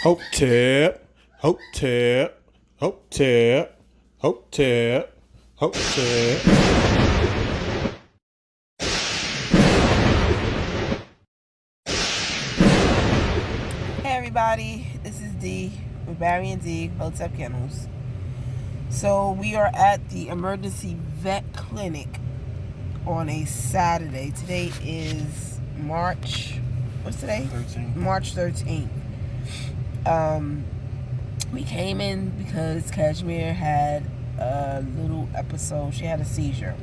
Hotep, hotep, hotep, hotep, hotep. Hey everybody, this is D with Barry and D, Hotep Kennels. So we are at the emergency vet clinic on a Saturday. Today is March, what's today? 13th. March 13th. We came in because KASHMIR had a little episode. She had a seizure.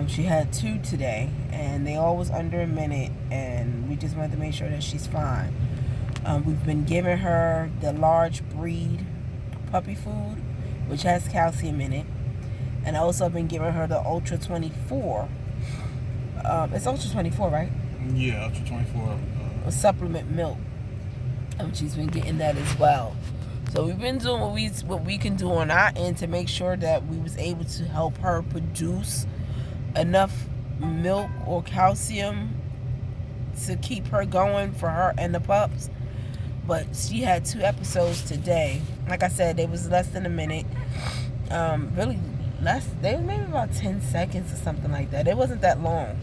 She had 2 today, and they all was under a minute, and we just wanted to make sure that she's fine. We've been giving her the large breed puppy food, which has calcium in it, and I also been giving her the Ultra 24. It's Ultra 24, right? Yeah, Ultra 24. A supplement milk. She's been getting that as well. So we've been doing what we can do on our end to make sure that we was able to help her produce enough milk or calcium to keep her going for her and the pups. But she had 2 episodes today. Like I said, they was less than a minute. Really less. They were maybe about 10 seconds or something like that. It wasn't that long.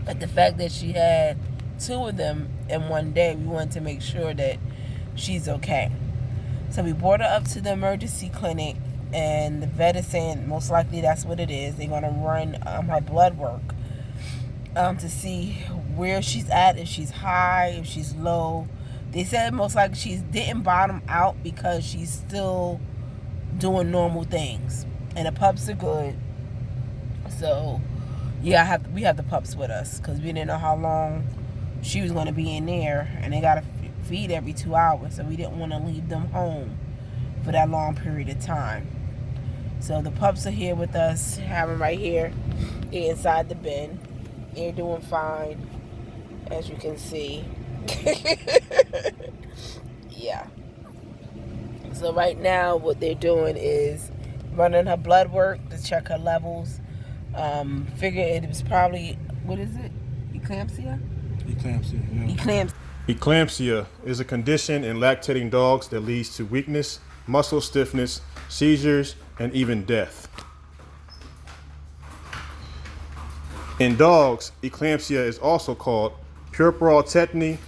But the fact that she had 2 of them in one day, we wanted to make sure that she's okay. So we brought her up to the emergency clinic, and the vet is saying most likely that's what it is. They're going to run her blood work to see where she's at, if she's high, if she's low. They said most likely she didn't bottom out because she's still doing normal things. And the pups are good. So, yeah, we have the pups with us because we didn't know how long she was going to be in there. And they got to feed every 2 hours. So we didn't want to leave them home for that long period of time. So the pups are here with us. Have them right here. They're inside the bin. They're doing fine, as you can see. Yeah. So right now what they're doing is running her blood work to check her levels. Figure it was probably, what is it? Eclampsia? Eclampsia, yeah. Eclampsia. Eclampsia is a condition in lactating dogs that leads to weakness, muscle stiffness, seizures, and even death. In dogs, eclampsia is also called puerperal tetany,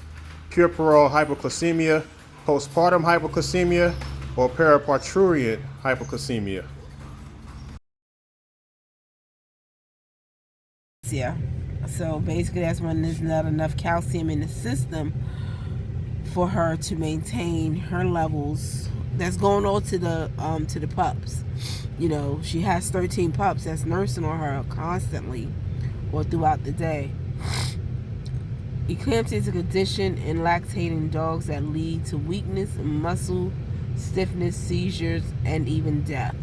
puerperal hypoglycemia, postpartum hypoglycemia, or periparturient hypoglycemia. Yeah. So basically that's when there's not enough calcium in the system for her to maintain her levels. That's going on to the pups. You know, she has 13 pups that's nursing on her constantly or throughout the day. Eclampsia is a condition in lactating dogs that lead to weakness, muscle stiffness, seizures, and even death.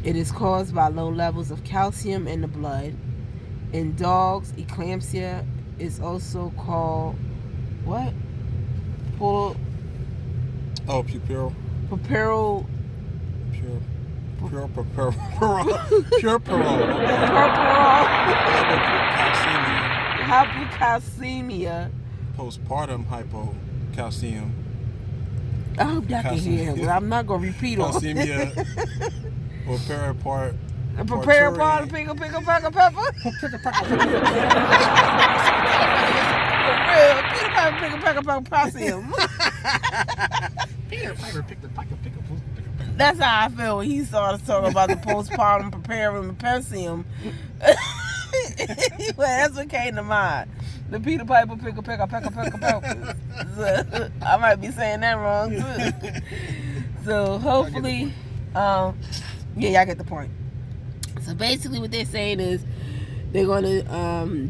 It is caused by low levels of calcium in the blood. In dogs, eclampsia is also called what? Puerperal. Puerperal. Puerperal. Hypocalcemia. Postpartum hypocalcium. I hope y'all can hear him. I'm not gonna repeat all of Calcemia. Or peripart. Prepare part of pickle pepper. For real, pickle pepper calcium. That's how I feel when he started talking about the postpartum preparing calcium. Well, that's what came to mind. The Peter Piper pickle. So, I might be saying that wrong too. So hopefully, yeah, y'all get the point. So basically what they're saying is they're going to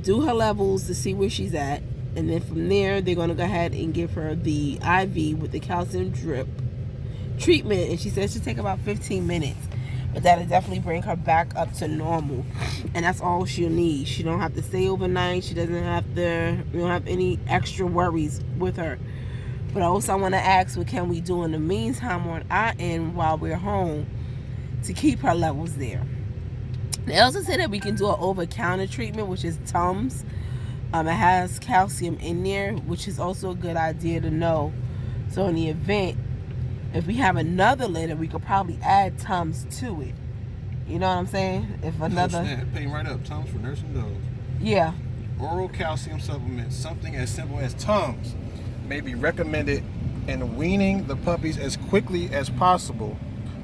do her levels to see where she's at. And then from there, they're going to go ahead and give her the IV with the calcium drip treatment. And she says she'll take about 15 minutes. But that'll definitely bring her back up to normal. And that's all she'll need. She don't have to stay overnight. She doesn't have to, we don't have any extra worries with her. But also I want to ask, what can we do in the meantime on our end while we're home to keep her levels there? They also say that we can do an over-counter treatment, which is Tums. It has calcium in there, which is also a good idea to know. So in the event, if we have another litter, we could probably add Tums to it. You know what I'm saying? If another... Paying right up. Tums for nursing dogs. Yeah. Oral calcium supplements, something as simple as Tums, may be recommended, and weaning the puppies as quickly as possible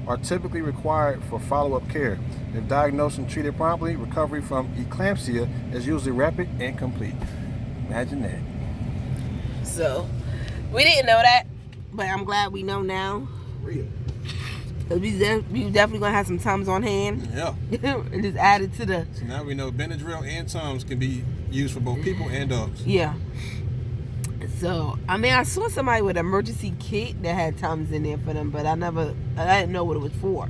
are typically required for follow-up care. If diagnosed and treated promptly, recovery from eclampsia is usually rapid and complete. Imagine that. So, we didn't know that, but I'm glad we know now. Real. We definitely gonna have some Tums on hand. Yeah. And just add it to the... So now we know Benadryl and Tums can be used for both people and dogs. Yeah. So, I mean, I saw somebody with an emergency kit that had Tums in there for them, but I didn't know what it was for.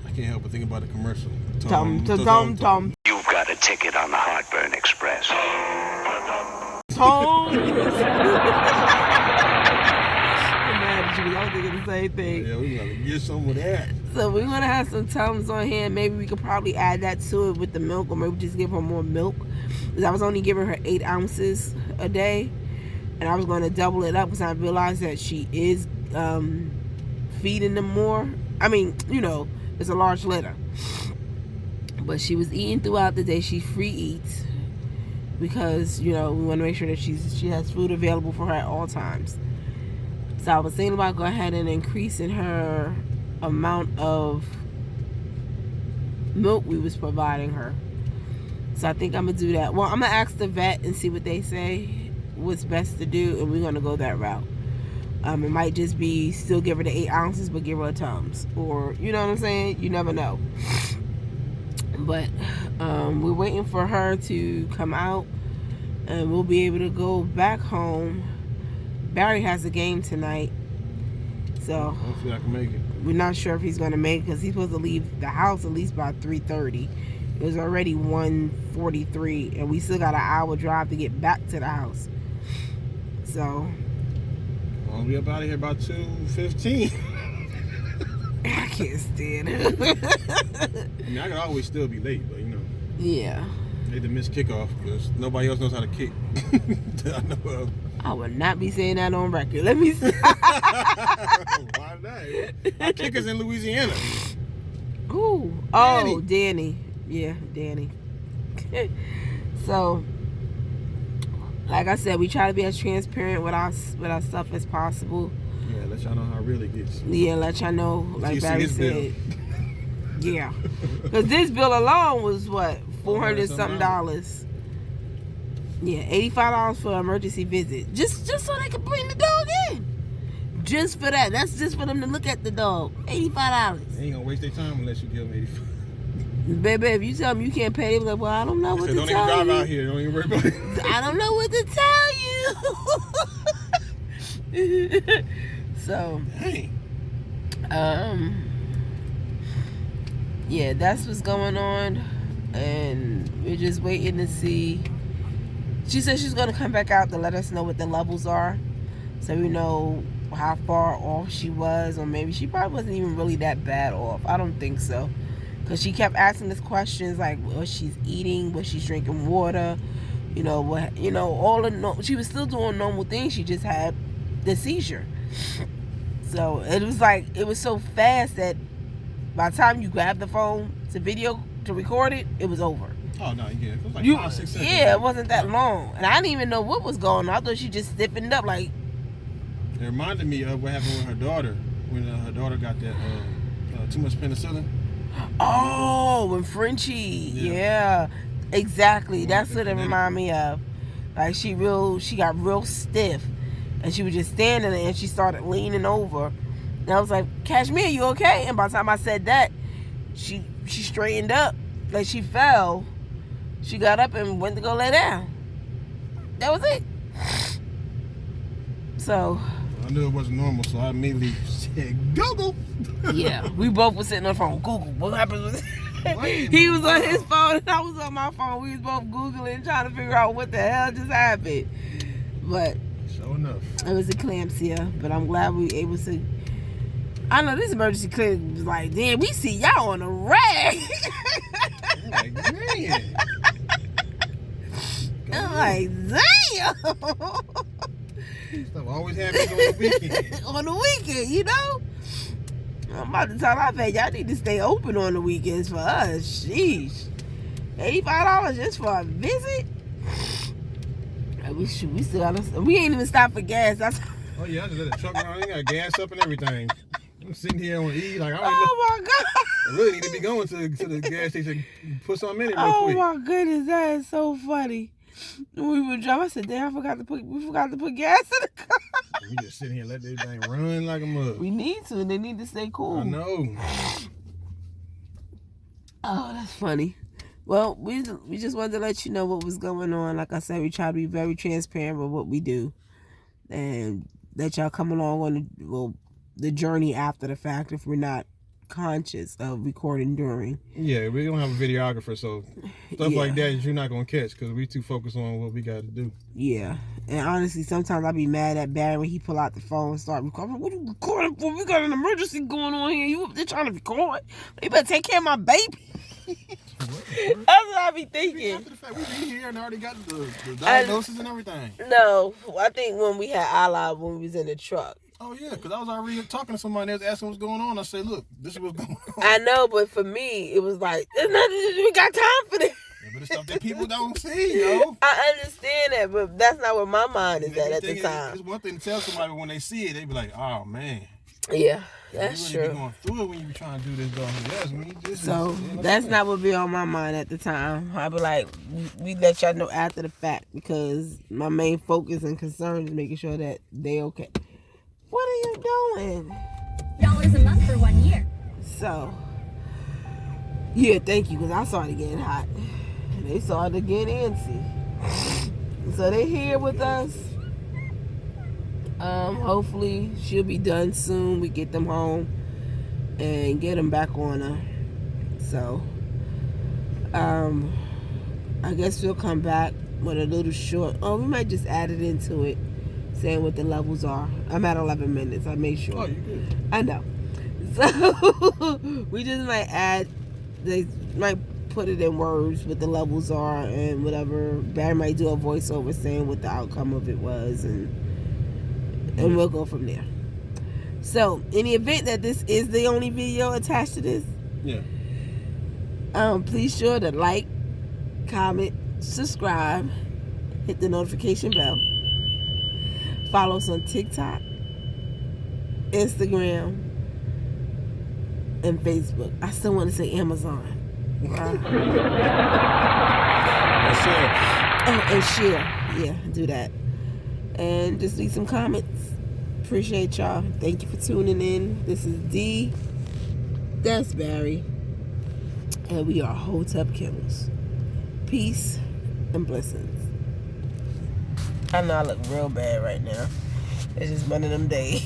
I can't help but think about the commercial. Tom. You've got a ticket on the Heartburn Express. Tom. I'm mad at you. I was thinking the same thing. Yeah, we gotta get some of that. So we're gonna have some Tums on hand. Maybe we could probably add that to it with the milk, or maybe just give her more milk. Because I was only giving her 8 ounces a day, and I was going to double it up because I realized that she is feeding them more. I mean, you know, it's a large litter, but she was eating throughout the day. She free eats because, you know, we want to make sure that she has food available for her at all times. So I was thinking about going ahead and increasing her amount of milk we was providing her. So I think I'm gonna do that. Well, I'm gonna ask the vet and see what they say, what's best to do, and we're gonna go that route. It might just be still give her the 8 ounces, but give her a Tums, or you know what I'm saying. You never know. But we're waiting for her to come out, and we'll be able to go back home. Barry has a game tonight, so hopefully I can make it. We're not sure if he's gonna make it because he's supposed to leave the house at least by 3:30. It was already 1:43, and we still got an hour drive to get back to the house. So I'll be up out of here about 2:15. I can't stand it. I mean, I can always still be late, but you know. Yeah. I hate to miss kickoff because nobody else knows how to kick that I know of. I would not be saying that on record. Let me see. Why not? Our kickers in Louisiana. Ooh. Oh, Danny. Yeah, Danny. So, like I said, we try to be as transparent with our stuff as possible. Yeah, let y'all know how it really gets. Yeah, let y'all know, like Barry said. Bill. Yeah, because this bill alone was what, $400 something. Yeah, $85 for an emergency visit, just so they could bring the dog in. Just for that. That's just for them to look at the dog. $85. They ain't gonna waste their time unless you give them 85. Baby, if you tell them you can't pay, they be like, well, I don't know what to tell you. Don't even drive out here. Don't even worry about it. I don't know what to tell you. So, dang. Yeah, that's what's going on, and we're just waiting to see. She said she's gonna come back out to let us know what the levels are, so we know how far off she was, or maybe she probably wasn't even really that bad off. I don't think so. Because she kept asking us questions like what she's eating, what she's drinking water, you know, what, you know, she was still doing normal things. She just had the seizure. So it was like, it was so fast that by the time you grabbed the phone to record it, it was over. Oh, no, yeah. It was like 5, 6 seconds. Yeah, it wasn't that long. And I didn't even know what was going on. I thought she just stiffened up like. It reminded me of what happened with her daughter when her daughter got that too much penicillin. Oh, when Frenchie, yeah, exactly. That's what it reminded me of. Like she got real stiff, and she was just standing there, and she started leaning over, and I was like, "KASHMIR, you okay?" And by the time I said that, she straightened up, like she fell. She got up and went to go lay down. That was it. So I knew it wasn't normal, so I immediately said, Google. Yeah, we both were sitting on the phone. Google. What happened with he was on his phone and I was on my phone. We was both Googling, trying to figure out what the hell just happened. But sure enough, it was eclampsia. But I'm glad we were able to. I know this emergency clinic was like, damn, we see y'all on a rag. like, man. I'm like, damn. Stuff always happens on the weekend. On the weekend, you know? I'm about to tell our fan, y'all need to stay open on the weekends for us. Sheesh. $85 just for a visit? We still gotta, we ain't even stopped for gas. That's Oh yeah, I just let the truck run. I got gas up and everything. I'm sitting here on E like I don't oh my God. I really need to be going to the gas station, put something in it real Oh quick. my goodness, that is so funny. When we were driving, I said, damn, we forgot to put gas in the car. We just sitting here and let this thing run like a mug. We need to, and they need to stay cool. I know. Oh, that's funny. Well, we just wanted to let you know what was going on. Like I said, we try to be very transparent with what we do, and let y'all come along on the journey after the fact if we're not conscious of recording during. Yeah, we don't have a videographer, so stuff like that you're not gonna catch because we too focused on what we got to do. Yeah, and honestly, sometimes I be mad at Barry when he pull out the phone and start recording. What are you recording for? We got an emergency going on here. You up there trying to record? You better take care of my baby. That's what I be thinking. After the fact, we be here and already got the diagnosis and everything. No, I think when we had Allah when we was in the truck. Oh yeah, because I was already talking to somebody that was asking what's going on. I said, look, this is what's going on. I know, but for me, it was like, we got time for this. Yeah, but it's stuff that people don't see, yo. I understand that, but that's not where my mind is at the time. It's one thing to tell somebody, but when they see it, they be like, oh man. Yeah, that's you really true. Be going through it when you be trying to do this, though. Yes, That's not what be on my mind at the time. I be like, we let y'all know after the fact because my main focus and concern is making sure that they okay. What are you doing? $1 a month for 1 year. So, yeah, thank you, because I started getting hot. They started getting antsy. So they're here with us. Hopefully she'll be done soon. We get them home and get them back on her. So, I guess we'll come back with a little short. Oh, we might just add it into it, saying what the levels are. I'm at 11 minutes. I made sure. Oh, you good. I know. So we just might add. They might put it in words what the levels are and whatever. Barry might do a voiceover saying what the outcome of it was, and we'll go from there. So, in the event that this is the only video attached to this, yeah. Please sure to like, comment, subscribe, hit the notification bell. Follow us on TikTok, Instagram, and Facebook. I still want to say Amazon. And share. Oh, and share. Yeah, do that. And just leave some comments. Appreciate y'all. Thank you for tuning in. This is D. That's Barry. And we are Hotep Kennels. Peace and blessings. I know I look real bad right now. It's just one of them days.